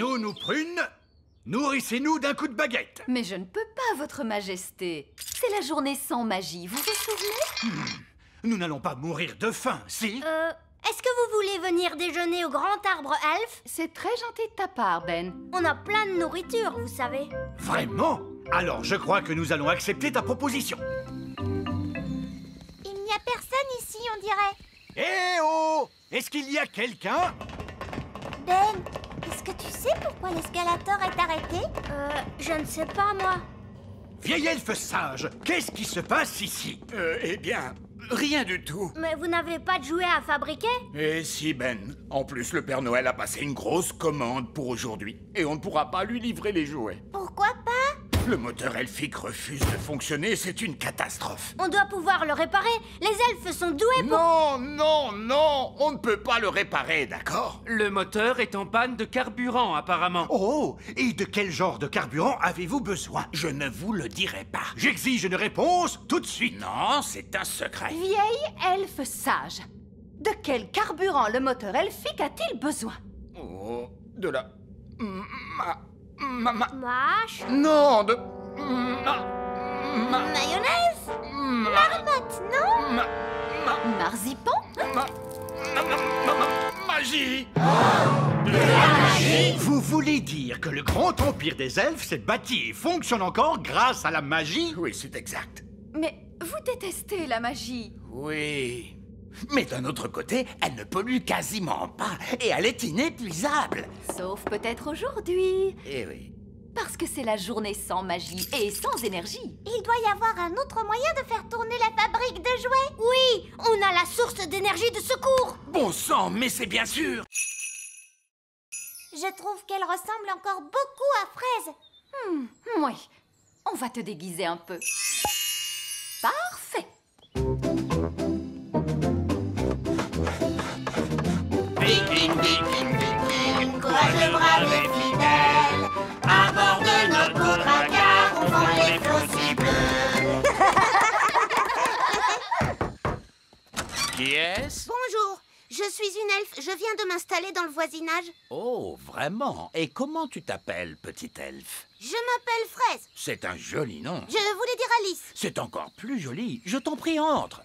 Nous prunes, nourrissez-nous d'un coup de baguette. Mais je ne peux pas, votre majesté. C'est la journée sans magie, vous vous souvenez? Nous n'allons pas mourir de faim, si? Est-ce que vous voulez venir déjeuner au grand arbre elfe? C'est très gentil de ta part, Ben. On a plein de nourriture, vous savez. Vraiment? Alors je crois que nous allons accepter ta proposition. Il n'y a personne ici, on dirait. Eh oh! Est-ce qu'il y a quelqu'un? Ben, est-ce que tu sais pourquoi l'escalator est arrêté? Je ne sais pas, moi. Vieil elfe sage, qu'est-ce qui se passe ici? Eh bien, rien du tout. Mais vous n'avez pas de jouets à fabriquer? Eh si, Ben. En plus, le Père Noël a passé une grosse commande pour aujourd'hui. Et on ne pourra pas lui livrer les jouets. Pourquoi pas? Le moteur elfique refuse de fonctionner, c'est une catastrophe. On doit pouvoir le réparer. Les elfes sont doués pour... Non, non, non, on ne peut pas le réparer, d'accord? Le moteur est en panne de carburant, apparemment. Oh! Et de quel genre de carburant avez-vous besoin? Je ne vous le dirai pas. J'exige une réponse tout de suite. Non, c'est un secret. Vieille elfe sage. De quel carburant le moteur elfique a-t-il besoin? Oh, de la... Mâche. Non, de... Mayonnaise. Marmotte, non? Marzipan? Magie. Vous voulez dire que le grand empire des elfes s'est bâti et fonctionne encore grâce à la magie? Oui, c'est exact. Mais vous détestez la magie. Oui. Mais d'un autre côté, elle ne pollue quasiment pas et elle est inépuisable. Sauf peut-être aujourd'hui. Eh oui. Parce que c'est la journée sans magie et sans énergie. Il doit y avoir un autre moyen de faire tourner la fabrique de jouets. Oui, on a la source d'énergie de secours. Bon sang, mais c'est bien sûr. Je trouve qu'elle ressemble encore beaucoup à Fraise. Oui, on va te déguiser un peu. Parfait. Courageux, brave et fidèle, à bord de notre beau dracard, on vend les flots si bleus. Qui est-ce? Bonjour, je suis une elfe, je viens de m'installer dans le voisinage. Oh, vraiment? Et comment tu t'appelles, petite elfe? Je m'appelle Fraise. C'est un joli nom. Je voulais dire Alice. C'est encore plus joli. Je t'en prie, entre.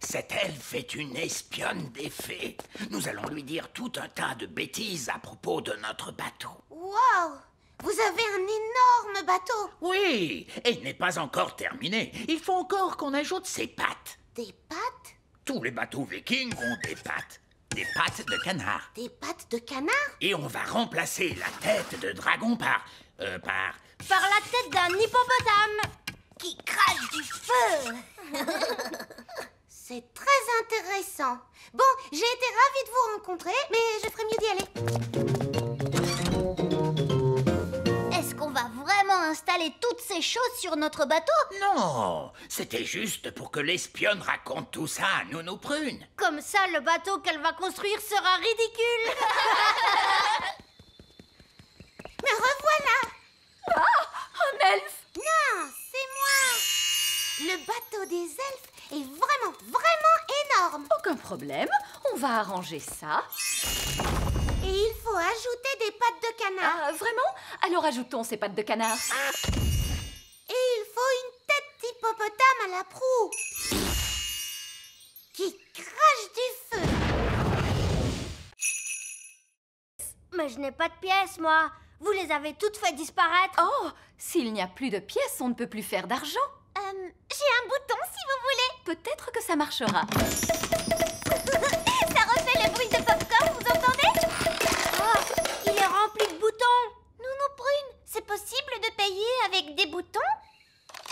Cette elfe est une espionne des fées. Nous allons lui dire tout un tas de bêtises à propos de notre bateau. Wow, vous avez un énorme bateau. Oui, et il n'est pas encore terminé. Il faut encore qu'on ajoute ses pattes. Des pattes? Tous les bateaux vikings ont des pattes. Des pattes de canard. Des pattes de canard? Et on va remplacer la tête de dragon par Par la tête d'un hippopotame qui crache du feu. C'est très intéressant. Bon, j'ai été ravie de vous rencontrer, mais je ferais mieux d'y aller. Est-ce qu'on va vraiment installer toutes ces choses sur notre bateau? Non, c'était juste pour que l'espionne raconte tout ça à Nounou Prune. Comme ça, le bateau qu'elle va construire sera ridicule. Me revoilà. Un elfe. Non, c'est moi. Le bateau des elfes est vraiment, vraiment énorme. Aucun problème, on va arranger ça. Et il faut ajouter des pattes de canard. Ah, vraiment? Alors ajoutons ces pattes de canard. Et il faut une tête d'hippopotame à la proue qui crache du feu. Mais je n'ai pas de pièces, moi. Vous les avez toutes fait disparaître. Oh, s'il n'y a plus de pièces, on ne peut plus faire d'argent. J'ai un bouton, si vous voulez. Peut-être que ça marchera. Ça refait le bruit de popcorn, vous entendez? Oh, il est rempli de boutons. Nounou Prune, c'est possible de payer avec des boutons?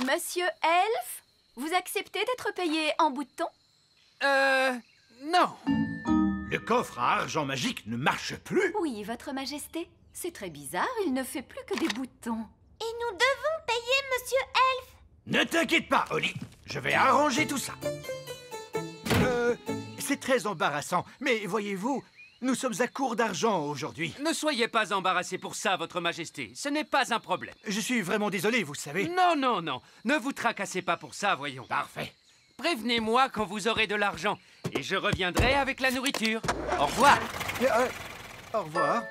Monsieur Elfe, vous acceptez d'être payé en boutons? Non. Le coffre à argent magique ne marche plus? Oui, votre majesté. C'est très bizarre, il ne fait plus que des boutons. Et nous devons payer Monsieur Elfe. Ne t'inquiète pas, Holly. Je vais arranger tout ça. C'est très embarrassant, mais voyez-vous, nous sommes à court d'argent aujourd'hui. Ne soyez pas embarrassé pour ça, votre majesté. Ce n'est pas un problème. Je suis vraiment désolé, vous savez. Non, non, non. Ne vous tracassez pas pour ça, voyons. Parfait. Prévenez-moi quand vous aurez de l'argent. Et je reviendrai avec la nourriture. Au revoir. Au revoir.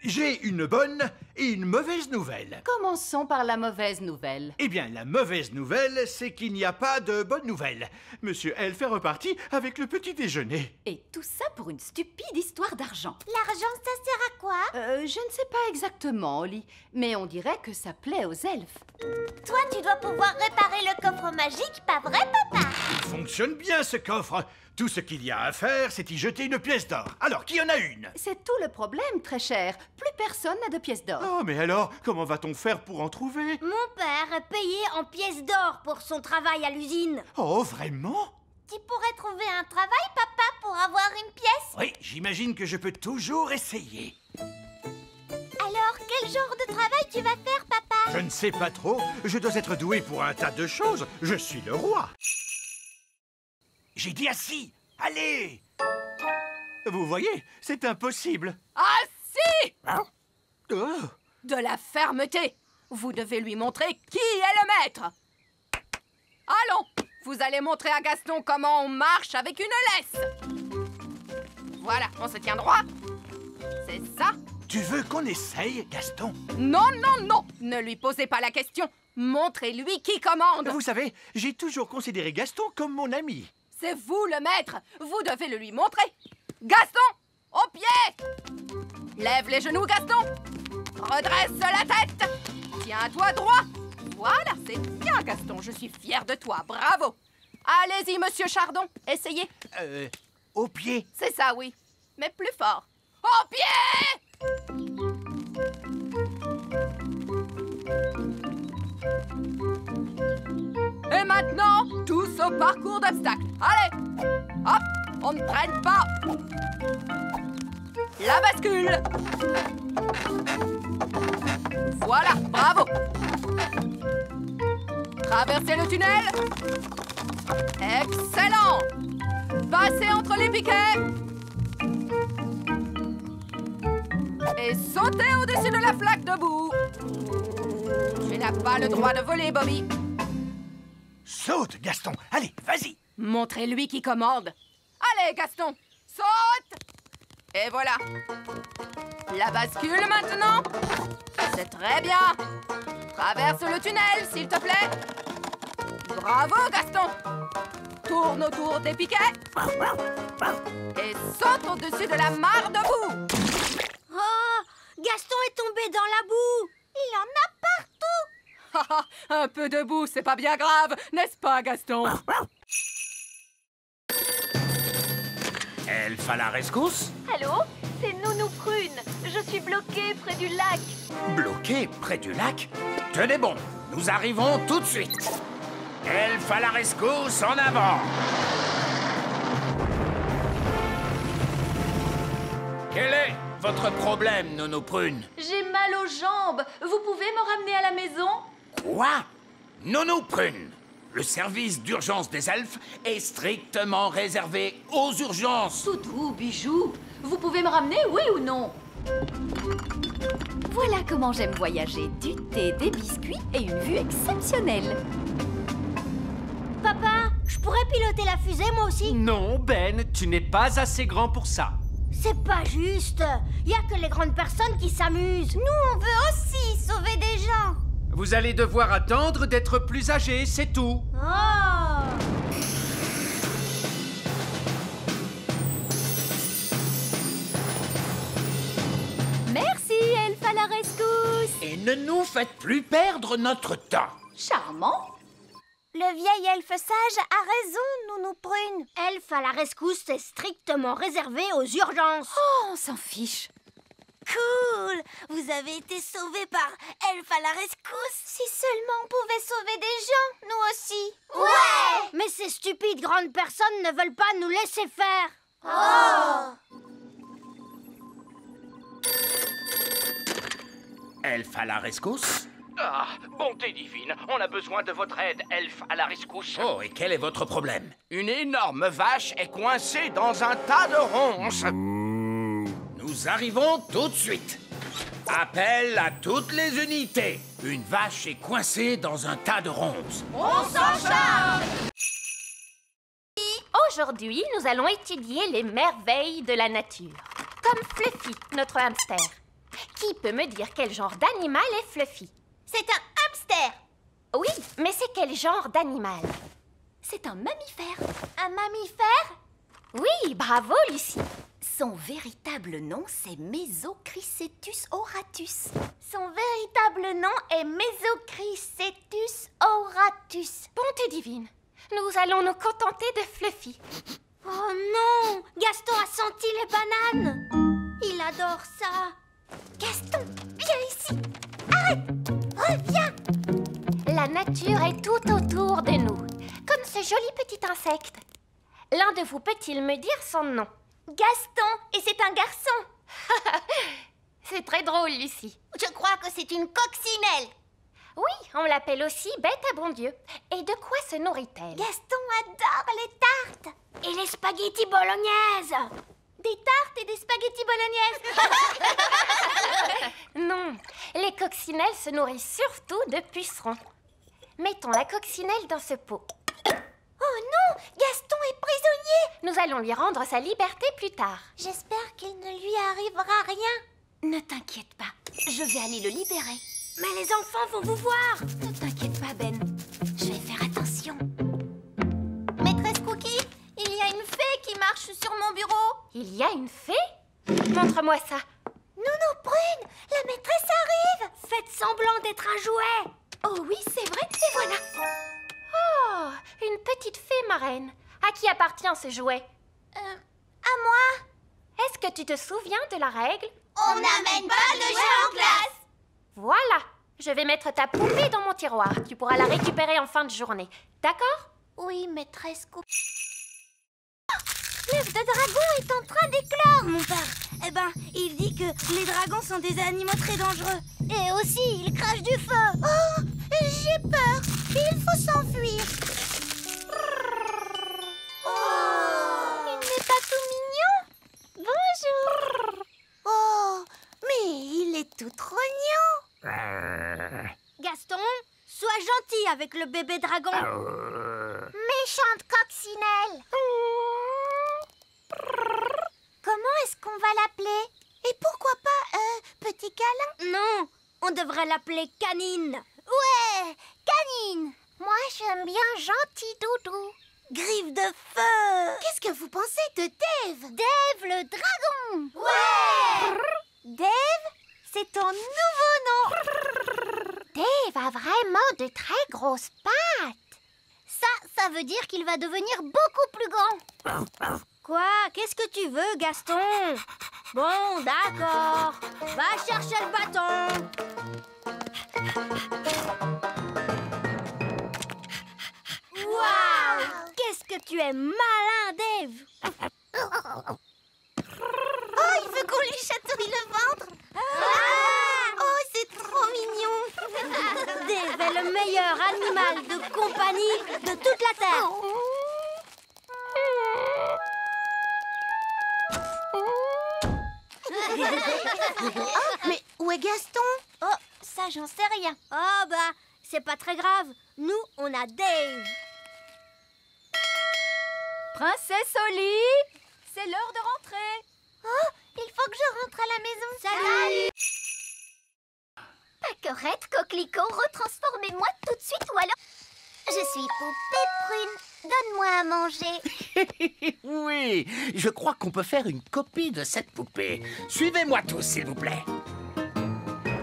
j'ai une bonne et une mauvaise nouvelle. Commençons par la mauvaise nouvelle. Eh bien, la mauvaise nouvelle, c'est qu'il n'y a pas de bonne nouvelle. Monsieur Elf est reparti avec le petit déjeuner. Et tout ça pour une stupide histoire d'argent. L'argent, ça sert à quoi? Je ne sais pas exactement, Oli, mais on dirait que ça plaît aux elfes. Toi, tu dois pouvoir réparer le coffre magique, pas vrai, papa? Il fonctionne bien, ce coffre. Tout ce qu'il y a à faire, c'est y jeter une pièce d'or. Alors, qui en a une? C'est tout le problème, très cher. Plus personne n'a de pièces d'or. Oh, mais alors, comment va-t-on faire pour en trouver? Mon père est payé en pièces d'or pour son travail à l'usine. Oh, vraiment? Tu pourrais trouver un travail, papa, pour avoir une pièce? Oui, j'imagine que je peux toujours essayer. Alors, quel genre de travail tu vas faire, papa? Je ne sais pas trop. Je dois être doué pour un tas de choses. Je suis le roi. J'ai dit assis. Allez! Vous voyez, c'est impossible. Ah si! Oh. De la fermeté! Vous devez lui montrer qui est le maître! Allons! Vous allez montrer à Gaston comment on marche avec une laisse! Voilà, on se tient droit. C'est ça. Tu veux qu'on essaye, Gaston? Non, non, non! Ne lui posez pas la question. Montrez-lui qui commande. Vous savez, j'ai toujours considéré Gaston comme mon ami. C'est vous le maître. Vous devez le lui montrer. Gaston, au pied! Lève les genoux, Gaston. Redresse la tête. Tiens-toi droit. Voilà, c'est bien, Gaston. Je suis fière de toi. Bravo. Allez-y, monsieur Chardon. Essayez. Au pied. C'est ça, oui. Mais plus fort. Au pied! Et maintenant, tous au parcours d'obstacles. Allez! Hop! On ne traîne pas. La bascule. Voilà, bravo. Traversez le tunnel. Excellent. Passez entre les piquets. Et sautez au-dessus de la flaque de boue. Tu n'as pas le droit de voler, Bobby. Saute, Gaston. Allez, vas-y. Montrez-lui qui commande. Allez, Gaston, saute. Et voilà. La bascule maintenant. C'est très bien. Traverse le tunnel, s'il te plaît. Bravo, Gaston. Tourne autour des piquets. Et saute au-dessus de la mare de boue. Oh, Gaston est tombé dans la boue. Il en a partout. Un peu de boue, c'est pas bien grave, n'est-ce pas, Gaston? Elf à la rescousse? Allô? C'est Nounou Prune. Je suis bloquée près du lac. Bloqué près du lac? Tenez bon, nous arrivons tout de suite. Elf à la rescousse, en avant! Quel est votre problème, Nounou Prune? J'ai mal aux jambes. Vous pouvez me ramener à la maison? Quoi? Nounou Prune, le service d'urgence des elfes est strictement réservé aux urgences. Toutou, bijou, vous pouvez me ramener, oui ou non? Voilà comment j'aime voyager. Du thé, des biscuits et une vue exceptionnelle. Papa, je pourrais piloter la fusée, moi aussi? Non, Ben, tu n'es pas assez grand pour ça. C'est pas juste. Il y a que les grandes personnes qui s'amusent. Nous, on veut aussi sauver des gens. Vous allez devoir attendre d'être plus âgé, c'est tout. Oh! Merci, Elf à la rescousse. Et ne nous faites plus perdre notre temps. Charmant. Le vieil elfe sage a raison, Nounou Prune. Elfe à la rescousse est strictement réservé aux urgences. Oh, on s'en fiche. Cool! Vous avez été sauvés par Elfe à la rescousse. Si seulement on pouvait sauver des gens, nous aussi. Ouais! Mais ces stupides grandes personnes ne veulent pas nous laisser faire. Oh! Elf à la rescousse? Ah, bonté divine, on a besoin de votre aide, Elf à la rescousse. Oh, et quel est votre problème? Une énorme vache est coincée dans un tas de ronces. Nous arrivons tout de suite. Appel à toutes les unités. Une vache est coincée dans un tas de ronces. On s'en charge! Aujourd'hui, nous allons étudier les merveilles de la nature. Comme Fluffy, notre hamster. Qui peut me dire quel genre d'animal est Fluffy? C'est un hamster. Oui, mais c'est quel genre d'animal? C'est un mammifère. Un mammifère? Oui, bravo, Lucie. Son véritable nom, c'est Mesochrysetus auratus. Son véritable nom est Mesochrysetus auratus. Bonté divine, nous allons nous contenter de Fluffy. Oh non! Gaston a senti les bananes. Il adore ça. Gaston, viens ici. Arrête! Reviens! La nature est tout autour de nous, comme ce joli petit insecte. L'un de vous peut-il me dire son nom? Gaston, et c'est un garçon. C'est très drôle, Lucie. Je crois que c'est une coccinelle. Oui, on l'appelle aussi bête à bon Dieu. Et de quoi se nourrit-elle? Gaston adore les tartes. Et les spaghettis bolognaises. Des tartes et des spaghettis bolognaises. Non, les coccinelles se nourrissent surtout de pucerons. Mettons la coccinelle dans ce pot. Oh non, Gaston est prisonnier. Nous allons lui rendre sa liberté plus tard. J'espère qu'il ne lui arrivera rien. Ne t'inquiète pas, je vais aller le libérer. Mais les enfants vont vous voir. Ne t'inquiète pas, Ben. Je vais faire attention. Maîtresse Cookie, il y a une fée qui marche sur mon bureau. Il y a une fée? Montre-moi ça. Nounou Prune, la maîtresse arrive. Faites semblant d'être un jouet. Oh oui, c'est vrai, et voilà. Oh, une petite fée marraine. À qui appartient ce jouet? À moi. Est-ce que tu te souviens de la règle? On n'amène pas de jeu en classe. Voilà, je vais mettre ta poupée dans mon tiroir. Tu pourras la récupérer en fin de journée. D'accord? Oui, maîtresse Cookie. L'œuf de dragon est en train d'éclore, mon père. Eh ben, il dit que les dragons sont des animaux très dangereux. Et aussi, ils crachent du feu. Oh, j'ai peur. Il faut s'enfuir. Oh, il n'est pas tout mignon. Bonjour. Oh, mais il est tout trognon. Gaston, sois gentil avec le bébé dragon. Méchante coccinelle. Comment est-ce qu'on va l'appeler? Et pourquoi pas petit câlin? Non, on devrait l'appeler Canine. Ouais, Canine. Moi, j'aime bien Gentil Doudou. Griffe de feu. Qu'est-ce que vous pensez de Dave? Dave le dragon. Ouais. Dave, c'est ton nouveau nom. Dave a vraiment de très grosses pattes. Ça veut dire qu'il va devenir beaucoup plus grand. Quoi? Qu'est-ce que tu veux, Gaston? Bon, d'accord. Va chercher le bâton. Waouh! Qu'est-ce que tu es malin, Dave! Oh, il veut qu'on lui chatouille le ventre! Oh, c'est trop mignon! Dave est le meilleur animal de compagnie de toute la Terre! Oh, mais où est Gaston? Oh, ça, j'en sais rien. Oh, bah, c'est pas très grave. Nous, on a Dave. Princesse Oli, c'est l'heure de rentrer. Oh, il faut que je rentre à la maison. Salut. Paquerette, coquelicot, retransformez-moi tout de suite ou alors... Je suis Poupée Prune. Donne-moi à manger. Oui, je crois qu'on peut faire une copie de cette poupée. Suivez-moi tous, s'il vous plaît.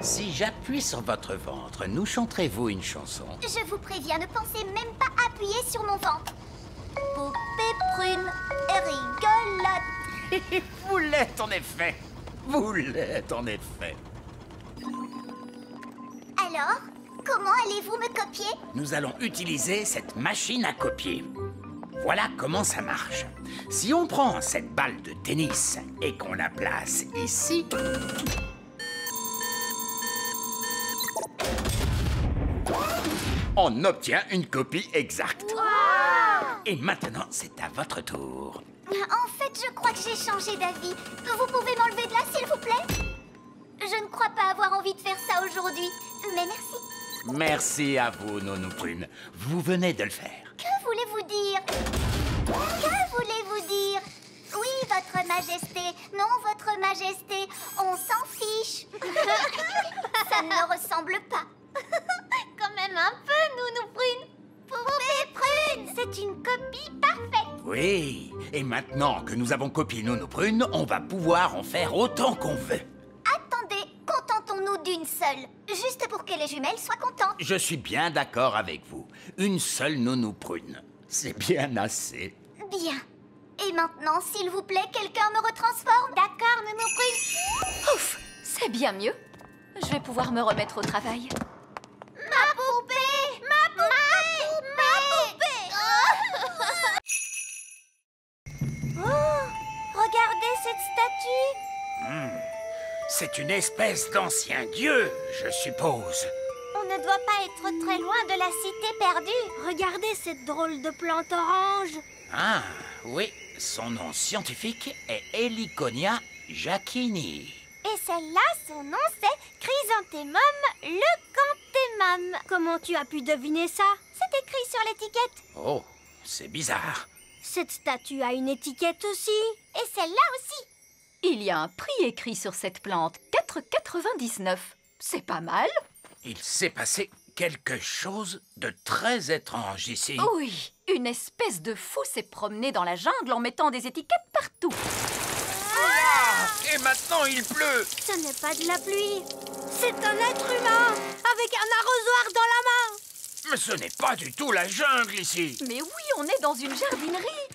Si j'appuie sur votre ventre, nous chanterez-vous une chanson? Je vous préviens, ne pensez même pas appuyer sur mon ventre. Poupée Prune est rigolote. Vous l'êtes en effet. Vous l'êtes en effet. Alors, comment allez-vous me copier? Nous allons utiliser cette machine à copier. Voilà comment ça marche. Si on prend cette balle de tennis et qu'on la place ici... on obtient une copie exacte. Wow! Et maintenant, c'est à votre tour. En fait, je crois que j'ai changé d'avis. Vous pouvez m'enlever de là, s'il vous plaît? Je ne crois pas avoir envie de faire ça aujourd'hui. Mais merci. Merci à vous, Nounou Prune. Vous venez de le faire. Que voulez-vous dire? Que voulez-vous dire? Oui, votre majesté. Non, votre Votre Majesté, on s'en fiche. Ça ne me ressemble pas. Quand même un peu, Nounou Prune. Poupée Prune, c'est une copie parfaite. Oui, et maintenant que nous avons copié Nounou Prune, on va pouvoir en faire autant qu'on veut. Attendez, contentons-nous d'une seule, juste pour que les jumelles soient contentes. Je suis bien d'accord avec vous. Une seule Nounou Prune, c'est bien assez. Bien. Et maintenant, s'il vous plaît, quelqu'un me retransforme. D'accord, Nounou Prune. Ouf, c'est bien mieux. Je vais pouvoir me remettre au travail. Ma poupée! Ma poupée! Ma poupée! Oh! Regardez cette statue! C'est une espèce d'ancien dieu, je suppose. On ne doit pas être très loin de la cité perdue. Regardez cette drôle de plante orange. Ah, oui, son nom scientifique est Heliconia jacquini. Et celle-là, son nom c'est Chrysanthemum leucanthemum. Comment tu as pu deviner ça? C'est écrit sur l'étiquette. Oh, c'est bizarre. Cette statue a une étiquette aussi. Et celle-là aussi. Il y a un prix écrit sur cette plante, 4,99. C'est pas mal. Il s'est passé quelque chose de très étrange ici. Oui, une espèce de fou s'est promené dans la jungle en mettant des étiquettes partout. Et maintenant il pleut. Ce n'est pas de la pluie. C'est un être humain avec un arrosoir dans la main. Mais ce n'est pas du tout la jungle ici. Mais oui, on est dans une jardinerie.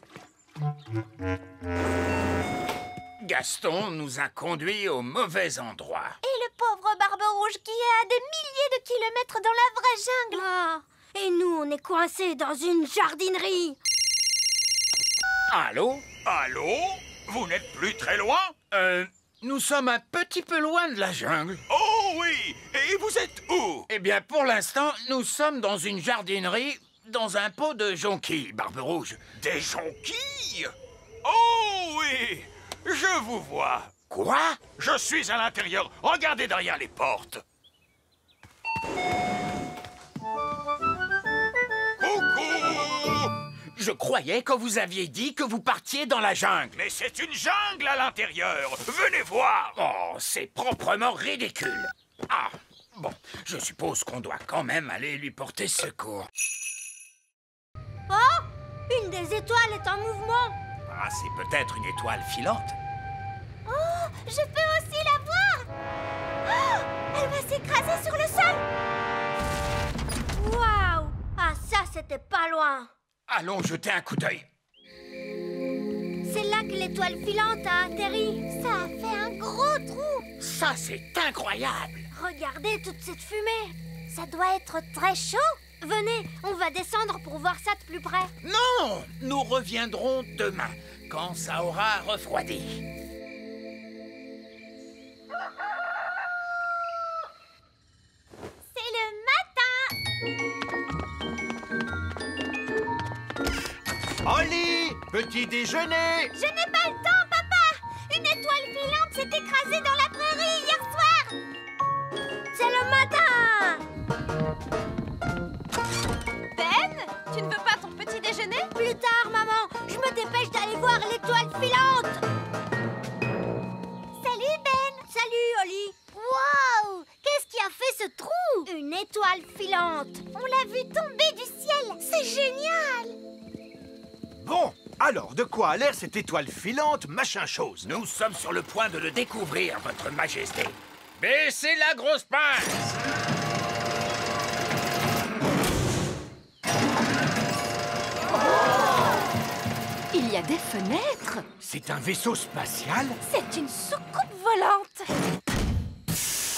Gaston nous a conduits au mauvais endroit. Et le pauvre Barbe Rouge qui est à des milliers de kilomètres dans la vraie jungle. Ah, et nous, on est coincés dans une jardinerie. Allô? Allô? Vous n'êtes plus très loin? Nous sommes un petit peu loin de la jungle. Oh oui! Et vous êtes où? Eh bien, pour l'instant, nous sommes dans une jardinerie, dans un pot de jonquilles, Barbe Rouge. Des jonquilles? Oh oui! Je vous vois. Quoi? Je suis à l'intérieur. Regardez derrière les portes. Coucou! Je croyais que vous aviez dit que vous partiez dans la jungle. Mais c'est une jungle à l'intérieur. Venez voir. Oh, c'est proprement ridicule. Ah, bon, je suppose qu'on doit quand même aller lui porter secours. Oh! Une des étoiles est en mouvement. Ah, c'est peut-être une étoile filante. Oh! Je peux aussi la voir. Oh! Elle va s'écraser sur le sol. Waouh! Ah, ça, c'était pas loin. Allons jeter un coup d'œil. C'est là que l'étoile filante a atterri. Ça a fait un gros trou. Ça, c'est incroyable. Regardez toute cette fumée. Ça doit être très chaud. Venez, on va descendre pour voir ça de plus près. Non, nous reviendrons demain, quand ça aura refroidi. C'est le matin. Holly, petit déjeuner. Je n'ai pas le temps, papa. Une étoile filante s'est écrasée dans la prairie hier soir. C'est le matin. Ben, tu ne veux pas ton petit déjeuner? Plus tard, maman. Je me dépêche d'aller voir l'étoile filante. Salut, Ben. Salut, Holly. Waouh! Qu'est-ce qui a fait ce trou? Une étoile filante. On l'a vue tomber du ciel. C'est génial. Bon, alors, de quoi a l'air cette étoile filante, machin chose? Nous sommes sur le point de le découvrir, votre majesté. Baissez la grosse pince! Il y a des fenêtres. C'est un vaisseau spatial? C'est une soucoupe volante.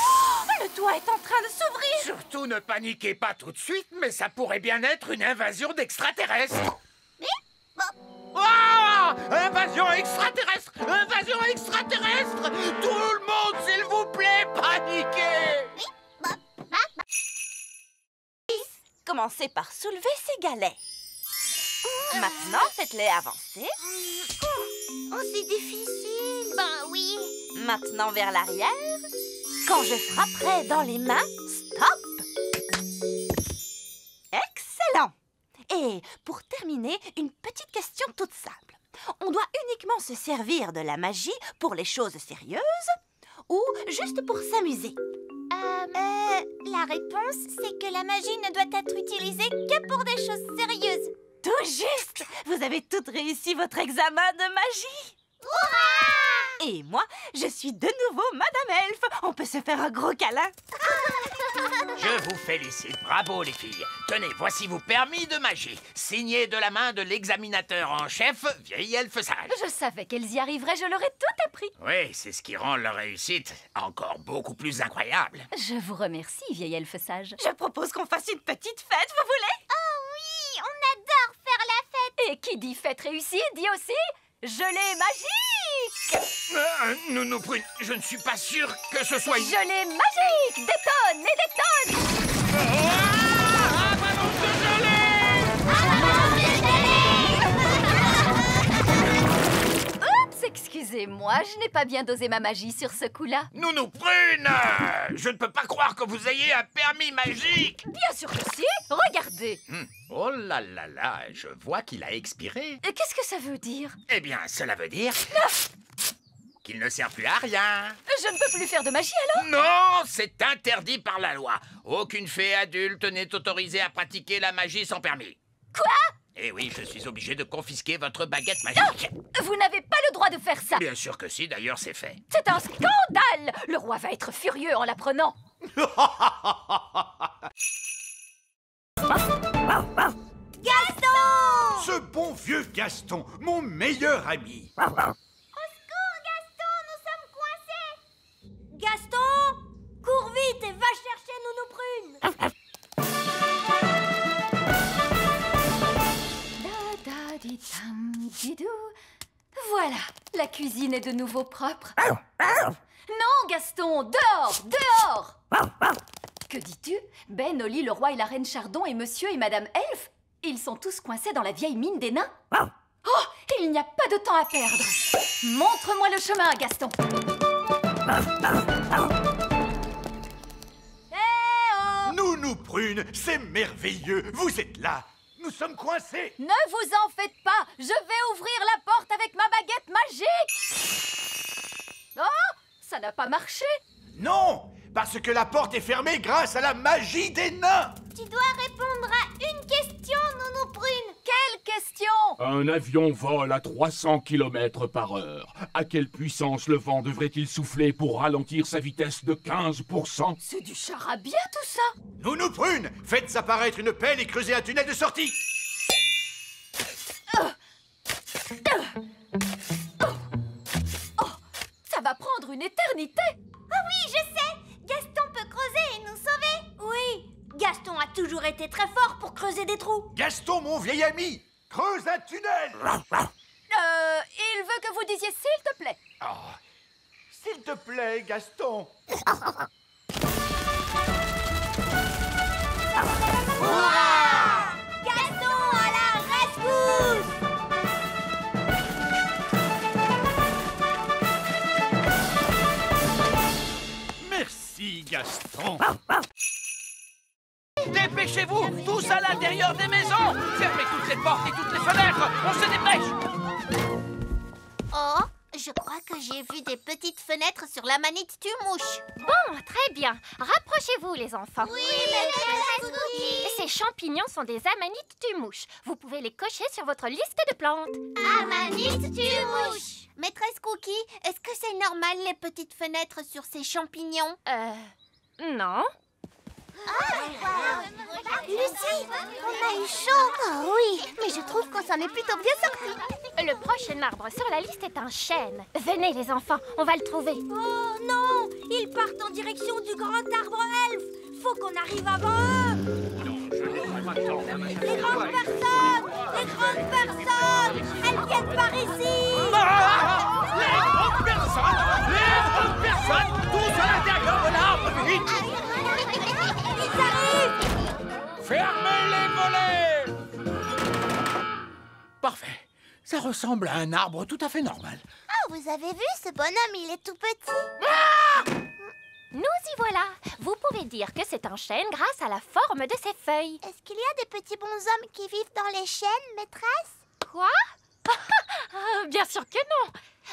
Oh, le toit est en train de s'ouvrir. Surtout ne paniquez pas tout de suite, mais ça pourrait bien être une invasion d'extraterrestres. Ah! Invasion extraterrestre! Invasion extraterrestre! Tout le monde, s'il vous plaît, paniquez! Commencez par soulever ces galets. Maintenant, faites-les avancer. Oh, c'est difficile. Ben oui. Maintenant vers l'arrière. Quand je frapperai dans les mains, stop! Excellent! Et pour terminer, une petite question toute simple. On doit uniquement se servir de la magie pour les choses sérieuses ou juste pour s'amuser? La réponse, c'est que la magie ne doit être utilisée que pour des choses sérieuses. Tout juste! Vous avez toutes réussi votre examen de magie! Hurrah! Et moi, je suis de nouveau Madame Elfe. On peut se faire un gros câlin. Je vous félicite, bravo les filles. Tenez, voici vos permis de magie, signés de la main de l'examinateur en chef, vieille elfe sage. Je savais qu'elles y arriveraient, je leur ai tout appris. Oui, c'est ce qui rend leur réussite encore beaucoup plus incroyable. Je vous remercie, vieille elfe sage. Je propose qu'on fasse une petite fête, vous voulez? Oh oui, on adore faire la fête. Et qui dit fête réussie, dit aussi gelée magique. Nounou Prune, je ne suis pas sûr que ce soit... Gelée magique, des tonnes et des tonnes. Oups, excusez-moi, je n'ai pas bien dosé ma magie sur ce coup-là. Nounou Prune, je ne peux pas croire que vous ayez un permis magique. Bien sûr que si, regardez. Oh là là là, je vois qu'il a expiré. Et qu'est-ce que ça veut dire? Eh bien, cela veut dire qu'il ne sert plus à rien. Je ne peux plus faire de magie alors? Non, c'est interdit par la loi. Aucune fée adulte n'est autorisée à pratiquer la magie sans permis. Quoi? Eh oui, je suis obligé de confisquer votre baguette magique. Vous n'avez pas le droit de faire ça. Bien sûr que si, d'ailleurs c'est fait. C'est un scandale. Le roi va être furieux en l'apprenant. Gaston! Ce bon vieux Gaston, mon meilleur ami. Au secours, Gaston, nous sommes coincés! Gaston, cours vite et va chercher Nounou Prune! Da-da-di-tam-di-dou. Voilà, la cuisine est de nouveau propre. Non, Gaston, dehors, dehors! Que dis-tu? Ben, Oli, le roi et la reine Chardon et monsieur et madame Elfe, ils sont tous coincés dans la vieille mine des nains. Oh, il n'y a pas de temps à perdre. Montre-moi le chemin, Gaston. Nounou Prune, c'est merveilleux. Vous êtes là. Nous sommes coincés. Ne vous en faites pas. Je vais ouvrir la porte avec ma baguette magique. Oh, ça n'a pas marché. Non, parce que la porte est fermée grâce à la magie des nains. Tu dois répondre à une question, Nounou Prune. Quelle question? Un avion vole à 300 km/h. À quelle puissance le vent devrait-il souffler pour ralentir sa vitesse de 15%? C'est du charabia tout ça. Nounou Prune, faites apparaître une pelle et creusez un tunnel de sortie. Ça va prendre une éternité. Ah oui, je sais. Gaston peut creuser et nous sauver. Oui, Gaston a toujours été très fort pour creuser des trous. Gaston, mon vieil ami, creuse un tunnel. Il veut que vous disiez s'il te plaît. Oh, s'il te plaît, Gaston. Hurrah! Gaston à la rescousse! Merci, Gaston. Dépêchez-vous, tous à l'intérieur des maisons. Fermez toutes les portes et toutes les fenêtres. On se dépêche. Oh, je crois que j'ai vu des petites fenêtres sur la manite tue-mouche. Bon, très bien. Rapprochez-vous, les enfants. Oui, maîtresse Cookie. Ces champignons sont des amanites tue-mouche. Vous pouvez les cocher sur votre liste de plantes. Amanite tue-mouche. Maîtresse Cookie, est-ce que c'est normal les petites fenêtres sur ces champignons? Non. Lucie, on a eu chaud. Oh oui, mais je trouve qu'on s'en est plutôt bien sorti. Le prochain arbre sur la liste est un chêne. Venez, les enfants, on va le trouver. Oh non, ils partent en direction du grand arbre elfe. Faut qu'on arrive avant eux. Les grandes personnes, elles viennent par ici. Les grandes personnes, tous à l'intérieur de l'arbre, vite. Ils arrivent. Fermez les volets. Parfait. Ça ressemble à un arbre tout à fait normal. Oh, vous avez vu, ce bonhomme, il est tout petit. Nous y voilà. Vous pouvez dire que c'est un chêne grâce à la forme de ses feuilles. Est-ce qu'il y a des petits bonshommes qui vivent dans les chênes, maîtresse? Quoi? Bien sûr que non.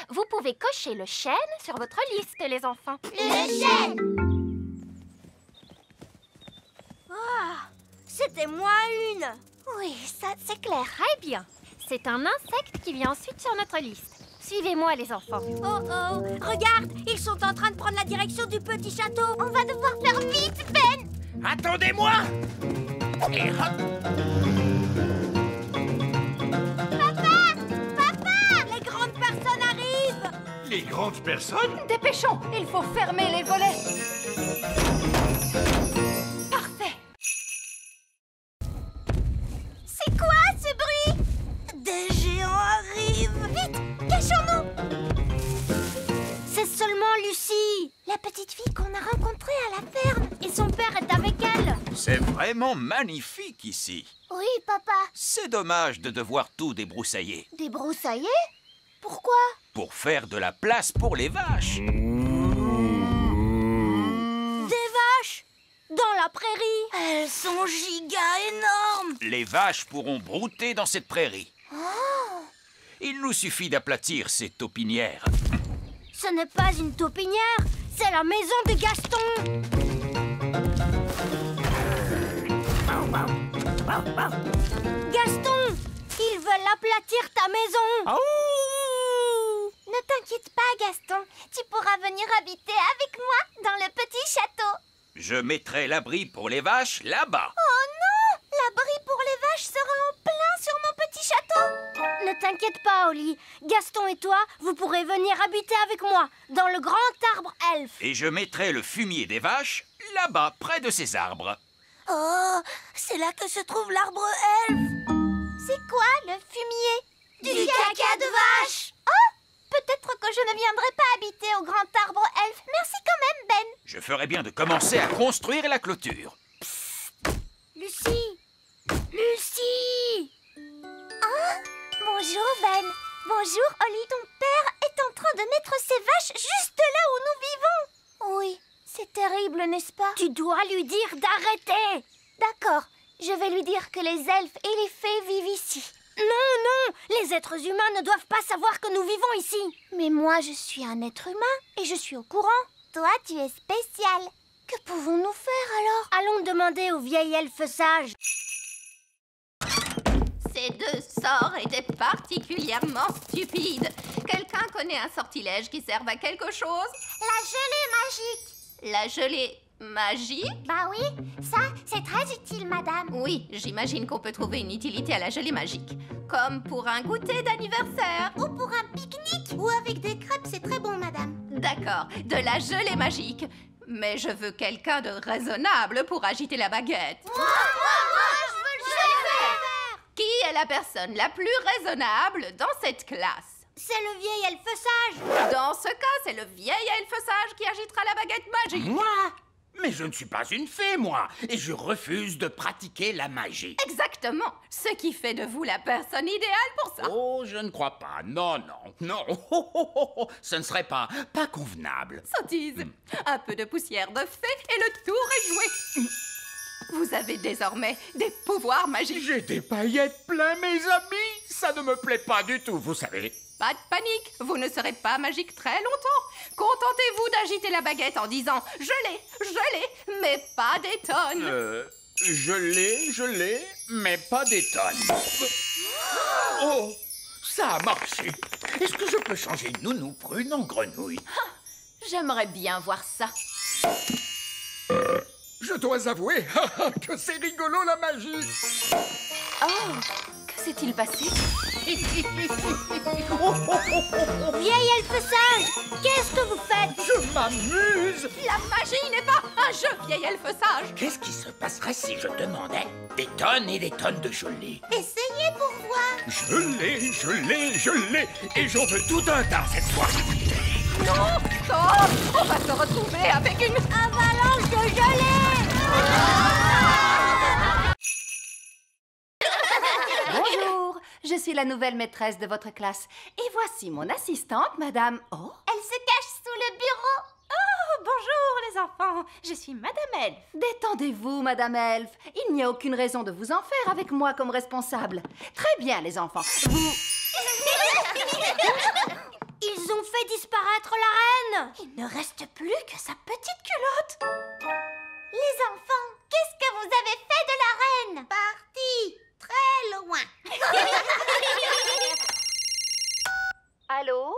Vous pouvez cocher le chêne sur votre liste, les enfants. Le chêne! C'était moins une. Oui, ça, c'est clair. Très bien. C'est un insecte qui vient ensuite sur notre liste. Suivez-moi, les enfants. Oh oh, regarde, ils sont en train de prendre la direction du petit château. On va devoir faire vite, Ben! Attendez-moi! Et hop! Les grandes personnes arrivent. Les grandes personnes? Dépêchons, il faut fermer les volets. Parfait. C'est quoi ce bruit? Des géants arrivent. Vite, cachons-nous. C'est seulement Lucie, la petite fille qu'on a rencontrée à la ferme. Et son père est avec elle. C'est vraiment magnifique ici. Oui, papa. C'est dommage de devoir tout débroussailler. Débroussailler? Pourquoi? Pour faire de la place pour les vaches. Des vaches dans la prairie. Elles sont giga énormes. Les vaches pourront brouter dans cette prairie. Oh! Il nous suffit d'aplatir ces taupinières. Ce n'est pas une taupinière, c'est la maison de Gaston. Gaston, ils veulent aplatir ta maison. Ne t'inquiète pas, Gaston. Tu pourras venir habiter avec moi dans le petit château. Je mettrai l'abri pour les vaches là-bas. Oh non! L'abri pour les vaches sera en plein sur mon petit château. Ne t'inquiète pas, Oli. Gaston et toi, vous pourrez venir habiter avec moi dans le grand arbre elfe. Et je mettrai le fumier des vaches là-bas, près de ces arbres. Oh, c'est là que se trouve l'arbre elfe. C'est quoi le fumier? Du caca de vache. Oh! Peut-être que je ne viendrai pas habiter au grand arbre elfe. Merci quand même, Ben. Je ferai bien de commencer à construire la clôture. Lucie! Lucie! Bonjour, Ben. Bonjour, Oli. Ton père est en train de mettre ses vaches juste là où nous vivons. Oui, c'est terrible, n'est-ce pas? Tu dois lui dire d'arrêter. D'accord, je vais lui dire que les elfes et les fées vivent ici. Non, non, les êtres humains ne doivent pas savoir que nous vivons ici. Mais moi, je suis un être humain et je suis au courant. Toi, tu es spécial. Que pouvons-nous faire alors? Allons demander au vieil elfe sage. Ces deux sorts étaient particulièrement stupides. Quelqu'un connaît un sortilège qui serve à quelque chose? La gelée magique. La gelée magique? Bah oui, ça, c'est très utile, madame. Oui, j'imagine qu'on peut trouver une utilité à la gelée magique. Comme pour un goûter d'anniversaire. Ou pour un pique-nique. Ou avec des crêpes, c'est très bon, madame. D'accord, de la gelée magique. Mais je veux quelqu'un de raisonnable pour agiter la baguette. Moi, je veux le faire. Qui est la personne la plus raisonnable dans cette classe? C'est le vieil elfe sage. Dans ce cas, c'est le vieil elfe sage qui agitera la baguette magique. Moi? Mais je ne suis pas une fée, moi, et je refuse de pratiquer la magie. Exactement, ce qui fait de vous la personne idéale pour ça. Oh, je ne crois pas. Non, non, non. Ce ne serait pas convenable. Sottise, un peu de poussière de fée et le tour est joué. Vous avez désormais des pouvoirs magiques. J'ai des paillettes plein, mes amis. Ça ne me plaît pas du tout, vous savez. Pas de panique, vous ne serez pas magique très longtemps. Contentez-vous d'agiter la baguette en disant « Je l'ai, mais pas des tonnes ». Je l'ai, mais pas des tonnes. Oh, ça a marché. Est-ce que je peux changer Nounou Prune en grenouille? J'aimerais bien voir ça. Je dois avouer que c'est rigolo la magie. Oh, que s'est-il passé? Vieil elfe sage, qu'est-ce que vous faites? Je m'amuse. La magie n'est pas un jeu, vieil elfe sage. Qu'est-ce qui se passerait si je demandais des tonnes et des tonnes de gelée? Essayez pour voir. Je l'ai, et j'en veux tout un tas cette fois. Non, oh, on va se retrouver avec une avalanche de gelée. Bonjour, je suis la nouvelle maîtresse de votre classe. Et voici mon assistante, madame... Oh, elle se cache sous le bureau. Oh, bonjour les enfants, je suis madame Elfe. Détendez-vous, madame Elfe. Il n'y a aucune raison de vous en faire avec moi comme responsable. Très bien, les enfants. Vous... fait disparaître la reine. Il ne reste plus que sa petite culotte. Les enfants, qu'est-ce que vous avez fait de la reine? Parti très loin. Allô?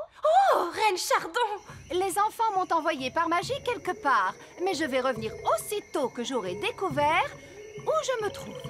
Oh, Reine Chardon! Les enfants m'ont envoyé par magie quelque part, mais je vais revenir aussitôt que j'aurai découvert où je me trouve.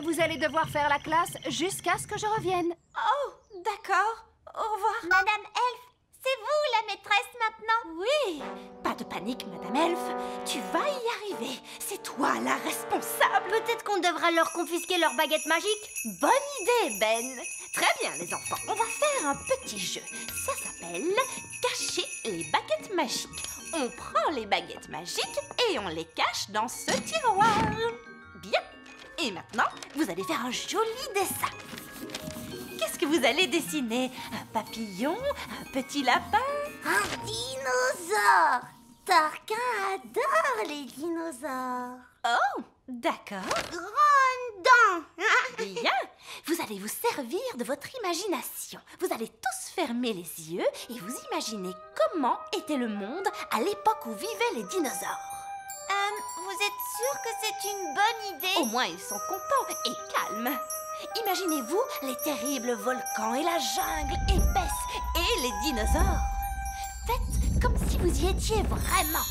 Vous allez devoir faire la classe jusqu'à ce que je revienne. Oh, d'accord. Au revoir. Madame Elfe, c'est vous la maîtresse maintenant? Oui. Pas de panique, Madame Elfe. Tu vas y arriver. C'est toi la responsable. Peut-être qu'on devra leur confisquer leur baguette magique. Bonne idée, Ben. Très bien, les enfants. On va faire un petit jeu. Ça s'appelle cacher les baguettes magiques. On prend les baguettes magiques et on les cache dans ce tiroir. Bien. Et maintenant, vous allez faire un joli dessin. Qu'est-ce que vous allez dessiner? Un papillon? Un petit lapin? Un dinosaure. Tarquin adore les dinosaures. Oh, d'accord. Grande dent. Bien. Vous allez vous servir de votre imagination. Vous allez tous fermer les yeux et vous imaginer comment était le monde à l'époque où vivaient les dinosaures. Vous êtes sûr que c'est une bonne idée? Au moins, ils sont contents et calmes. Imaginez-vous les terribles volcans et la jungle épaisse et les dinosaures. Faites comme si vous y étiez vraiment.